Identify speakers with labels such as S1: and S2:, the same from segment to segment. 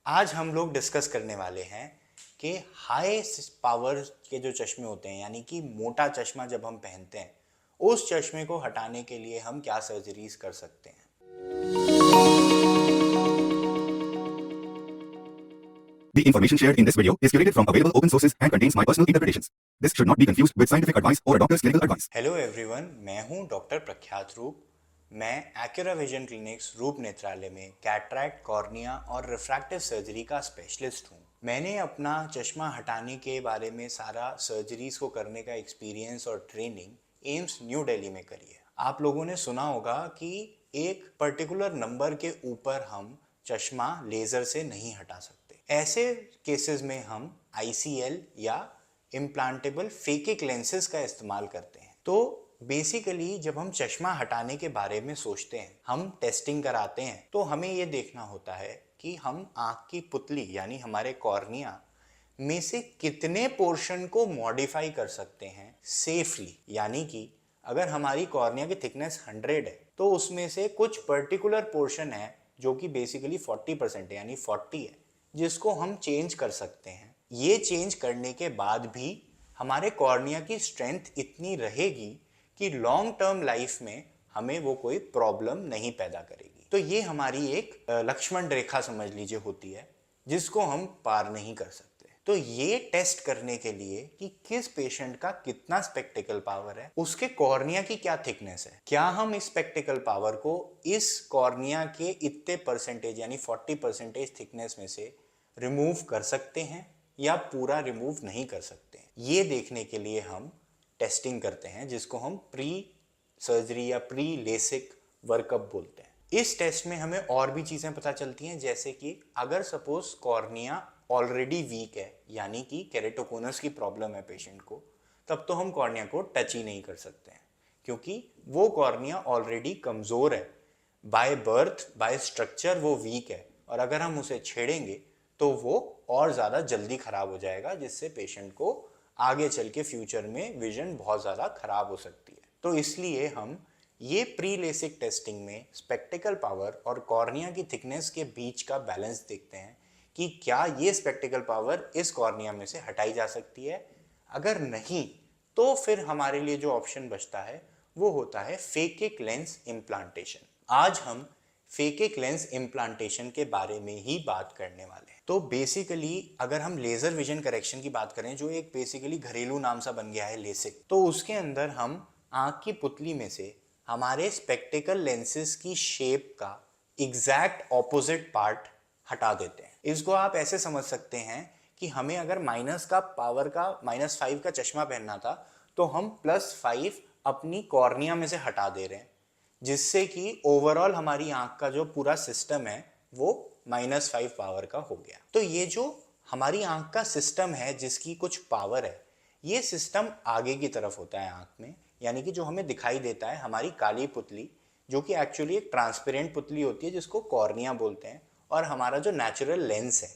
S1: आज हम लोग डिस्कस करने वाले हैं कि हाई पावर के जो चश्मे होते हैं यानी कि मोटा चश्मा जब हम पहनते हैं उस चश्मे को हटाने के लिए हम क्या सर्जरीज कर सकते हैं।
S2: The information shared in this video is curated from available open sources and contains my personal interpretations. This should not be confused with scientific advice or a doctor's clinical advice.
S1: Hello everyone, मैं हूं doctor प्रख्यात रूप। मैं Acura vision clinics रूप नेत्रालय में cataract, cornea और refractive surgery का specialist हूं। मैंने अपना चश्मा हटाने के बारे में सारा सर्जरीज को करने का एक्सपीरियंस और ट्रेनिंग एम्स न्यू दिल्ली में करी है। आप लोगों ने सुना होगा कि एक पर्टिकुलर नंबर के ऊपर हम चश्मा लेज़र से नहीं हटा सकते। ऐसे केसेस में हम ICL या इम्प्लांटेबल फेकिक लेंसेज का इस्तेमाल करते हैं। तो बेसिकली जब हम चश्मा हटाने के बारे में सोचते हैं, हम टेस्टिंग कराते हैं, तो हमें ये देखना होता है कि हम आँख की पुतली यानी हमारे कॉर्निया में से कितने पोर्शन को मॉडिफाई कर सकते हैं सेफली। यानी कि अगर हमारी कॉर्निया की थिकनेस 100 है तो उसमें से कुछ पर्टिकुलर पोर्शन है जो कि बेसिकली 40% है यानी 40 है, जिसको हम चेंज कर सकते हैं। ये चेंज करने के बाद भी हमारे कॉर्निया की स्ट्रेंथ इतनी रहेगी कि लॉन्ग टर्म लाइफ में हमें वो कोई प्रॉब्लम नहीं पैदा करेगी। तो ये हमारी एक लक्ष्मण रेखा समझ लीजिए होती है, जिसको हम पार नहीं कर सकते। तो ये टेस्ट करने के लिए कि किस पेशेंट का कितना स्पेक्टिकल पावर है, उसके कॉर्निया की क्या थिकनेस है, क्या हम इस स्पेक्टिकल पावर को इस कॉर्निया के इतने परसेंटेज यानी 40% थिकनेस में से रिमूव कर सकते हैं या पूरा रिमूव नहीं कर सकते हैं। ये देखने के लिए हम टेस्टिंग करते हैं, जिसको हम प्री सर्जरी या प्री लेसिक वर्कअप बोलते हैं। इस टेस्ट में हमें और भी चीज़ें पता चलती हैं, जैसे कि अगर सपोज कॉर्निया ऑलरेडी वीक है यानी कि केरेटोकोनस की प्रॉब्लम है पेशेंट को, तब तो हम कॉर्निया को टच ही नहीं कर सकते हैं, क्योंकि वो कॉर्निया ऑलरेडी कमज़ोर है। बाय बर्थ, बाय स्ट्रक्चर वो वीक है, और अगर हम उसे छेड़ेंगे तो वो और ज़्यादा जल्दी ख़राब हो जाएगा, जिससे पेशेंट को आगे चल के फ्यूचर में विजन बहुत ज़्यादा ख़राब हो सकती है। तो इसलिए हम ये प्री लेसिक टेस्टिंग में स्पेक्टिकल पावर और कॉर्निया की थिकनेस के बीच का बैलेंस देखते हैं कि क्या ये स्पेक्टिकल पावर इस कॉर्निया में से हटाई जा सकती है। अगर नहीं, तो फिर हमारे लिए जो ऑप्शन बचता है वो होता है फेकिक लेंस इम्प्लांटेशन। आज हम फेकिक लेंस इम्प्लांटेशन के बारे में ही बात करने वाले हैं। तो बेसिकली अगर हम लेज़र विजन करेक्शन की बात करें, जो एक बेसिकली घरेलू नाम सा बन गया है लेसिक, तो उसके अंदर हम आँख की पुतली में से हमारे स्पेक्टिकल लेंसेज की शेप का एग्जैक्ट ऑपोजिट पार्ट हटा देते हैं। इसको आप ऐसे समझ सकते हैं कि हमें अगर माइनस का पावर का -5 का चश्मा पहनना था, तो हम +5 अपनी कॉर्निया में से हटा दे रहे हैं, जिससे कि ओवरऑल हमारी आंख का जो पूरा सिस्टम है वो -5 पावर का हो गया। तो ये जो हमारी आंख का सिस्टम है जिसकी कुछ पावर है, ये सिस्टम आगे की तरफ होता है आंख में, यानी कि जो हमें दिखाई देता है हमारी काली पुतली, जो कि एक्चुअली एक ट्रांसपेरेंट पुतली होती है जिसको कॉर्निया बोलते हैं, और हमारा जो नेचुरल लेंस है,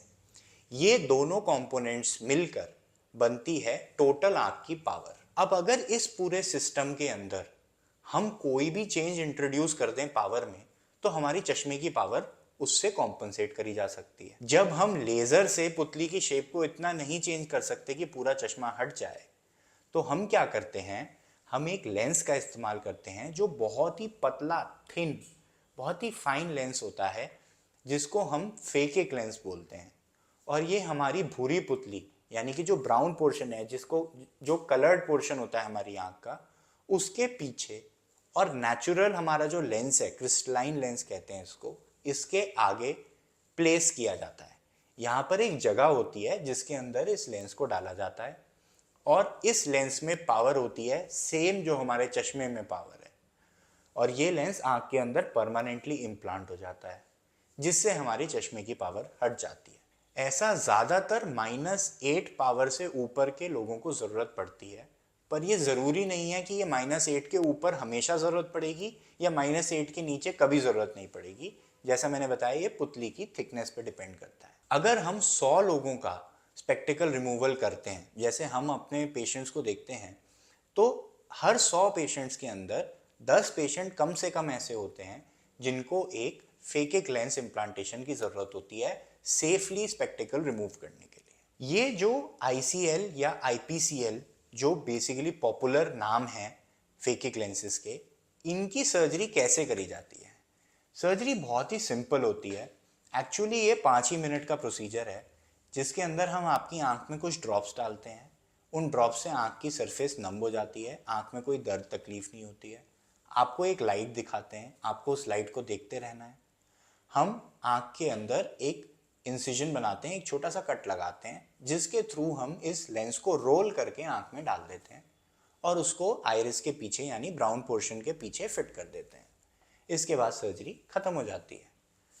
S1: ये दोनों कंपोनेंट्स मिलकर बनती है टोटल आंख की पावर। अब अगर इस पूरे सिस्टम के अंदर हम कोई भी चेंज इंट्रोड्यूस कर दें पावर में, तो हमारी चश्मे की पावर उससे कॉम्पनसेट करी जा सकती है। जब हम लेजर से पुतली की शेप को इतना नहीं चेंज कर सकते कि पूरा चश्मा हट जाए, तो हम क्या करते हैं, हम एक लेंस का इस्तेमाल करते हैं जो बहुत ही पतला, थिन, बहुत ही फाइन लेंस होता है, जिसको हम फेकिक लेंस बोलते हैं। और ये हमारी भूरी पुतली यानी कि जो ब्राउन पोर्शन है, जिसको जो कलर्ड पोर्शन होता है हमारी आंख का, उसके पीछे, और नेचुरल हमारा जो लेंस है, क्रिस्टलाइन लेंस कहते हैं इसको, इसके आगे प्लेस किया जाता है। यहाँ पर एक जगह होती है जिसके अंदर इस लेंस को डाला जाता है, और इस लेंस में पावर होती है सेम जो हमारे चश्मे में पावर है, और ये लेंस आंख के अंदर परमानेंटली इम्प्लांट हो जाता है, जिससे हमारी चश्मे की पावर हट जाती है। ऐसा ज़्यादातर -8 पावर से ऊपर के लोगों को ज़रूरत पड़ती है, पर यह ज़रूरी नहीं है कि ये -8 के ऊपर हमेशा ज़रूरत पड़ेगी या -8 के नीचे कभी ज़रूरत नहीं पड़ेगी। जैसा मैंने बताया, ये पुतली की थिकनेस पे डिपेंड करता है। अगर हम 100 लोगों का स्पेक्टिकल रिमूवल करते हैं, जैसे हम अपने पेशेंट्स को देखते हैं, तो हर 100 पेशेंट्स के अंदर 10 पेशेंट कम से कम ऐसे होते हैं जिनको एक फेकिक लेंस इम्प्लांटेशन की ज़रूरत होती है, सेफली स्पेक्टिकल रिमूव करने के लिए। ये जो ICL या IPCL जो बेसिकली पॉपुलर नाम है फेकिक लेंसेज के, इनकी सर्जरी कैसे करी जाती है? सर्जरी बहुत ही सिंपल होती है। एक्चुअली ये 5 ही मिनट का प्रोसीजर है जिसके अंदर हम आपकी आंख में कुछ ड्रॉप्स डालते हैं। उन ड्रॉप्स से आंख की सरफेस नम हो जाती है, आंख में कोई दर्द तकलीफ नहीं होती है। आपको एक लाइट दिखाते हैं, आपको उस लाइट को देखते रहना है। हम आंख के अंदर एक इंसिजन बनाते हैं, एक छोटा सा कट लगाते हैं जिसके थ्रू हम इस लेंस को रोल करके आंख में डाल देते हैं और उसको आइरिस के पीछे यानी ब्राउन पोर्शन के पीछे फिट कर देते हैं। इसके बाद सर्जरी खत्म हो जाती है।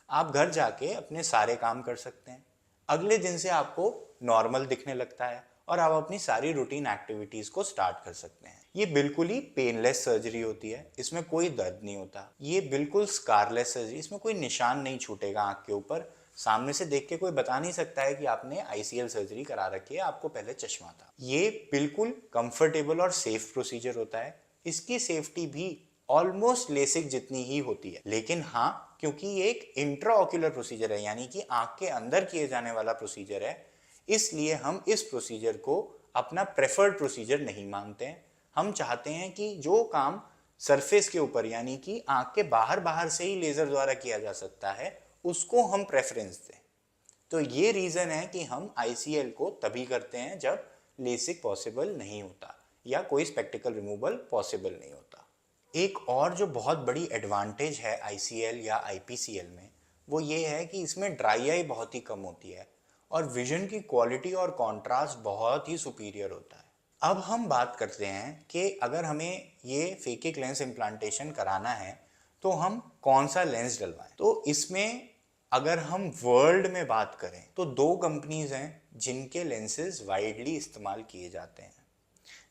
S1: आप घर जाके अपने सारे काम कर सकते हैं। अगले दिन से आपको नॉर्मल दिखने लगता है और आप अपनी सारी रूटीन एक्टिविटीज को स्टार्ट कर सकते हैं। ये बिल्कुल ही पेनलेस सर्जरी होती है, इसमें कोई दर्द नहीं होता। ये बिल्कुल स्कारलेस सर्जरी, इसमें कोई निशान नहीं छूटेगा आंख के ऊपर। सामने से देख के कोई बता नहीं सकता है कि आपने ICL सर्जरी करा रखी है, आपको पहले चश्मा था। ये बिल्कुल कंफर्टेबल और सेफ प्रोसीजर होता है। इसकी सेफ्टी भी ऑलमोस्ट लेसिक जितनी ही होती है, लेकिन हाँ, क्योंकि ये एक इंट्राऑक्यूलर प्रोसीजर है यानी कि आंख के अंदर किए जाने वाला प्रोसीजर है, इसलिए हम इस प्रोसीजर को अपना प्रेफर्ड प्रोसीजर नहीं मानते हैं। हम चाहते हैं कि जो काम सरफेस के ऊपर यानी कि आंख के बाहर बाहर से ही लेजर द्वारा किया जा सकता है उसको हम प्रेफरेंस दें। तो ये रीजन है कि हम ICL को तभी करते हैं जब लेसिक पॉसिबल नहीं होता या कोई स्पेक्टिकल रिमूवल पॉसिबल नहीं होता। एक और जो बहुत बड़ी एडवांटेज है ICL या IPCL में, वो ये है कि इसमें ड्राई आई बहुत ही कम होती है और विजन की क्वालिटी और कॉन्ट्रास्ट बहुत ही सुपीरियर होता है। अब हम बात करते हैं कि अगर हमें ये फेकिक लेंस इम्प्लांटेशन कराना है तो हम कौन सा लेंस डलवाएं। तो इसमें अगर हम वर्ल्ड में बात करें तो 2 कंपनीज हैं जिनके लेंसेज वाइडली इस्तेमाल किए जाते हैं,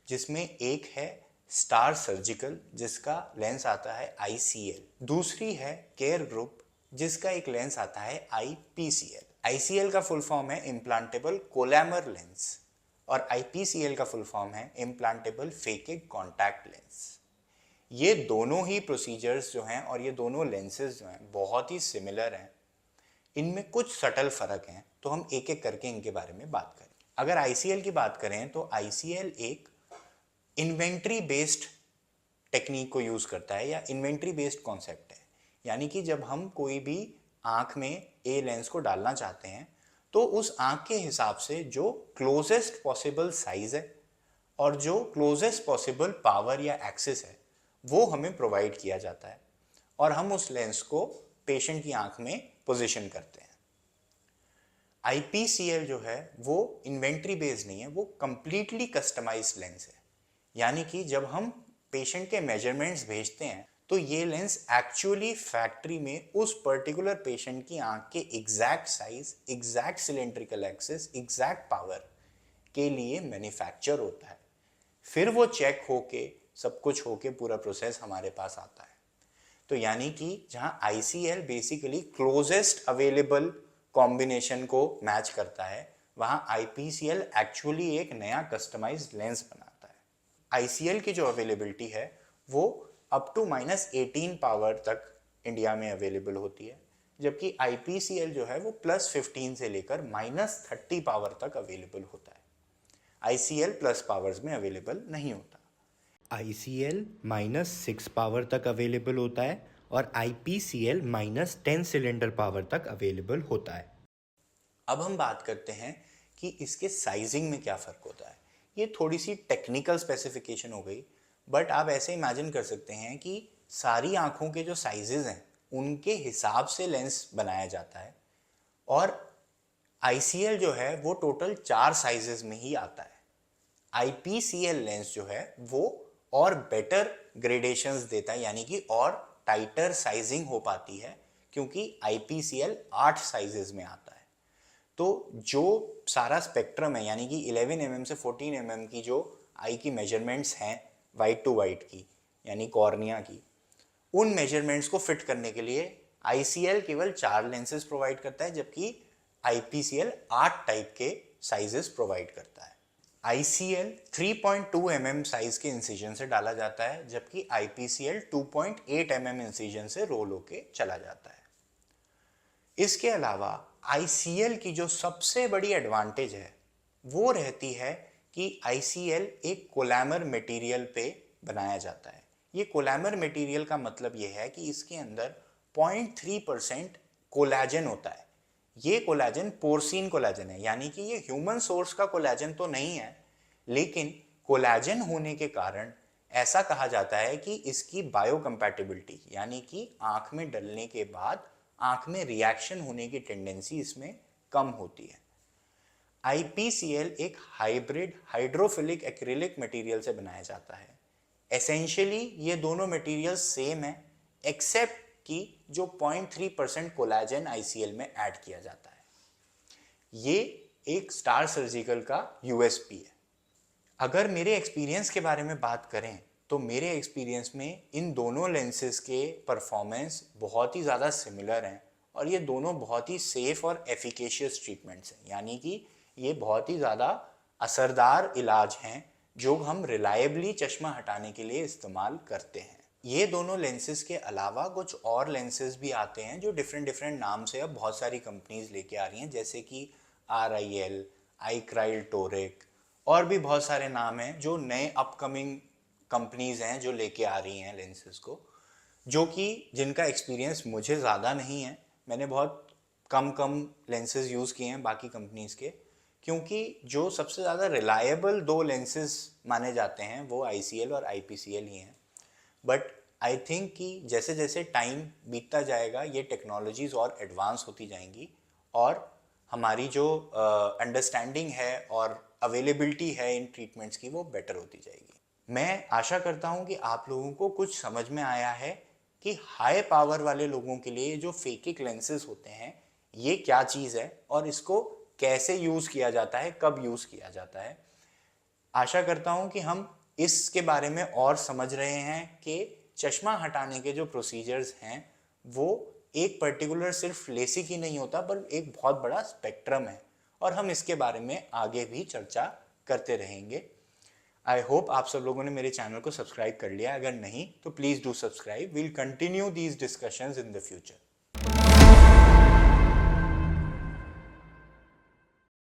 S1: जिसमें एक है स्टार सर्जिकल जिसका लेंस आता है ICL, दूसरी है केयर ग्रुप जिसका एक लेंस आता है IPCL। ICL का फुल फॉर्म है इम्प्लांटेबल कोलैमर लेंस और IPCL का फुल फॉर्म है इम्प्लांटेबल फेकिक कॉन्टैक्ट लेंस। ये दोनों ही प्रोसीजर्स जो हैं और ये दोनों लेंसेज जो हैं बहुत ही सिमिलर हैं। इनमें कुछ सटल फर्क हैं, तो हम एक एक करके इनके बारे में बात करें। अगर ICL की बात करें तो ICL एक इन्वेंट्री बेस्ड टेक्निक को यूज करता है या इन्वेंट्री बेस्ड कॉन्सेप्ट है, यानी कि जब हम कोई भी आंख में ए लेंस को डालना चाहते हैं तो उस आंख के हिसाब से जो क्लोजेस्ट पॉसिबल साइज है और जो क्लोजेस्ट पॉसिबल पावर या एक्सेस है वो हमें प्रोवाइड किया जाता है और हम उस लेंस को पेशेंट की आंख में पोजीशन करते हैं। IPCL जो है वो इन्वेंट्री बेस्ड नहीं है, वो कंप्लीटली कस्टमाइज्ड लेंस है, यानी कि जब हम पेशेंट के मेजरमेंट्स भेजते हैं तो ये लेंस एक्चुअली फैक्ट्री में उस पर्टिकुलर पेशेंट की आंख के exact size, exact cylindrical axis, exact power के लिए मैन्युफैक्चर होता है। फिर वो चेक होके सब कुछ होके पूरा प्रोसेस हमारे पास आता है। तो यानी कि जहां ICL basically closest available combination को मैच करता है, वहां IPCL एक्चुअली एक नया कस्टमाइज्ड लेंस बनाता है। ICL की जो अवेलेबिलिटी है वो अप टू -18 पावर तक इंडिया में अवेलेबल होती है, जबकि IPCL जो है वो +15 से लेकर -30 पावर तक अवेलेबल होता है। ICL प्लस पावर्स में अवेलेबल नहीं होता। ICL -6 पावर तक अवेलेबल होता है और IPCL -10 सिलेंडर पावर तक अवेलेबल होता है। अब हम बात करते हैं कि इसके साइजिंग में क्या फ़र्क होता है। ये थोड़ी सी टेक्निकल स्पेसिफिकेशन हो गई, बट आप ऐसे इमेजिन कर सकते हैं कि सारी आँखों के जो साइजेस हैं उनके हिसाब से लेंस बनाया जाता है और ICL जो है वो टोटल 4 साइजेस में ही आता है। IPCL लेंस जो है वो और बेटर ग्रेडेशंस देता है, यानी कि और टाइटर साइजिंग हो पाती है, क्योंकि IPCL 8 साइजेस में आता है। तो जो सारा स्पेक्ट्रम है यानी कि 11 mm से 14 mm की जो आई की मेजरमेंट्स हैं वाइट टू वाइट की यानी कॉर्निया की, उन मेजरमेंट्स को फिट करने के लिए ICL केवल 4 लेंसेज प्रोवाइड करता है, जबकि IPCL 8 टाइप के साइजेस प्रोवाइड करता है। ICL 3.2 mm साइज के इंसिजन से डाला जाता है, जबकि IPCL 2.8 mm इंसिजन से रोल होके चला जाता है। इसके अलावा ICL की जो सबसे बड़ी एडवांटेज है वो रहती है कि ICL एक कोलैमर मटेरियल पे बनाया जाता है। ये कोलैमर मटेरियल का मतलब ये है कि इसके अंदर 0.3% कोलैजन होता है। ये कोलैजन पोर्सिन कोलैजन है, यानी कि ये ह्यूमन सोर्स का कोलैजन तो नहीं है, लेकिन कोलैजन होने के कारण ऐसा कहा जाता है कि इसकी बायोकम्पैटिबिलिटी, यानी कि आंख में डलने के बाद आंख में रिएक्शन होने की टेंडेंसी इसमें कम होती है। IPCL एक हाइब्रिड हाइड्रोफिलिक एक्रिलिक मटेरियल से बनाया जाता है। एसेंशियली ये दोनों मटेरियल सेम है, एक्सेप्ट कि जो 0.3% कोलैजन ICL में ऐड किया जाता है। ये एक स्टार सर्जिकल का USP है। अगर मेरे एक्सपीरियंस के बारे में बात करें तो मेरे एक्सपीरियंस में इन दोनों लेंसेज के परफॉर्मेंस बहुत ही ज़्यादा सिमिलर हैं और ये दोनों बहुत ही सेफ और एफिकेशियस ट्रीटमेंट्स हैं, यानी कि ये बहुत ही ज़्यादा असरदार इलाज हैं जो हम रिलायबली चश्मा हटाने के लिए इस्तेमाल करते हैं। ये दोनों लेंसेज के अलावा कुछ और लेंसेज भी आते हैं जो डिफरेंट नाम से अब बहुत सारी कंपनीज लेके आ रही हैं, जैसे कि RIL, iCryle Toric और भी बहुत सारे नाम हैं जो नए अपकमिंग कंपनीज हैं जो लेके आ रही हैं लेंसेज को, जो कि जिनका एक्सपीरियंस मुझे ज़्यादा नहीं है। मैंने बहुत कम लेंसेज यूज़ किए हैं बाकी कंपनीज के, क्योंकि जो सबसे ज़्यादा रिलायबल दो लेंसेज माने जाते हैं वो ICL और IPCL ही हैं। बट आई थिंक कि जैसे जैसे टाइम बीतता जाएगा ये टेक्नोलॉजीज़ और एडवांस होती जाएंगी और हमारी जो अंडरस्टैंडिंग है और अवेलेबिलिटी है इन ट्रीटमेंट्स की वो बेटर होती जाएगी। मैं आशा करता हूँ कि आप लोगों को कुछ समझ में आया है कि हाई पावर वाले लोगों के लिए जो फेकिक लेंसेज होते हैं ये क्या चीज़ है और इसको कैसे यूज़ किया जाता है, कब यूज़ किया जाता है। आशा करता हूँ कि हम इसके बारे में और समझ रहे हैं कि चश्मा हटाने के जो प्रोसीजर्स हैं वो एक पर्टिकुलर सिर्फ लेसिक ही नहीं होता, पर एक बहुत बड़ा स्पेक्ट्रम है और हम इसके बारे में आगे भी चर्चा करते रहेंगे। आई होप आप सब लोगों ने मेरे चैनल को सब्सक्राइब कर लिया। अगर नहीं तो please do subscribe. We'll continue these discussions in the future.